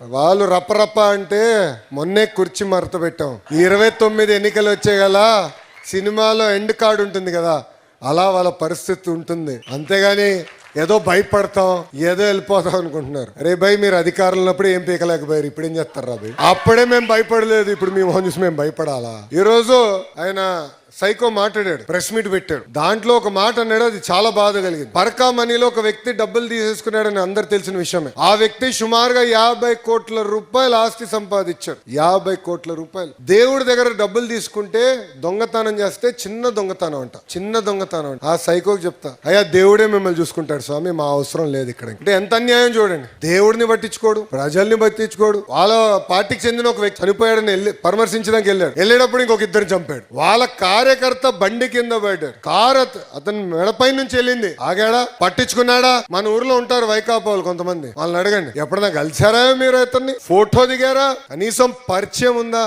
వాళ్ళు రప్పరప్ప అంటే మొన్నే కుర్చీ మరత పెట్టాం. 29 ఎన్నికలు వచ్చే గల సినిమాలో ఎండ్ కార్డు ఉంటుంది కదా, అలా వాళ్ళ పరిస్థితి ఉంటుంది. అంతేగాని ఏదో భయపడతాం, ఏదో వెళ్ళిపోతాం అనుకుంటున్నారు. అరే భయ్, మీరు అధికారంలో ఉన్నప్పుడు ఏం పీకలేకపోయారు, ఇప్పుడు ఏం చేస్తారు రా భయ్? అప్పుడే మేము భయపడలేదు, ఇప్పుడు మీ మొహం చూసి మేము భయపడాలా? ఈ రోజు ఆయన సైకో మాట్లాడాడు, ప్రెస్ మీట్ పెట్టాడు. దాంట్లో ఒక మాట అన్నాడు, అది చాలా బాధ కలిగింది. పర్కా మనీలో ఒక వ్యక్తి డబ్బులు తీసేసుకున్నాడని అందరు తెలిసిన విషయమే. ఆ వ్యక్తి సుమారుగా 50 కోట్ల రూపాయల ఆస్తి సంపాదించాడు. 50 కోట్ల రూపాయలు. దేవుడి దగ్గర డబ్బులు తీసుకుంటే దొంగతనం చేస్తే చిన్న దొంగతనం అంట, చిన్న దొంగతనం అంట. ఆ సైకోకి చెప్తా, అయ్యా దేవుడే మిమ్మల్ని చూసుకుంటాడు స్వామి, మా అవసరం లేదు ఇక్కడ. అంటే ఎంత అన్యాయం చూడండి. దేవుడిని పట్టించుకోడు, ప్రజల్ని పట్టించుకోడు. వాళ్ళ పార్టీకి చెందిన ఒక వ్యక్తి చనిపోయాడని పరామర్శించడానికి వెళ్ళేటప్పుడు ఇంకొక ఇద్దరు చంపాడు. వాళ్ళ కార్యకర్త బండి కింద పడ్డాడు. కారు అతని మెడపై నుంచి వెళ్ళింది. ఆగాడా? పట్టించుకున్నాడా? మన ఊర్లో ఉంటారు వైకాపా వాళ్ళు కొంతమంది, వాళ్ళని అడగండి, ఎప్పుడన్నా కలిసారా మీరు? అతన్ని ఫోటో దిగారా? కనీసం పరిచయం ఉందా?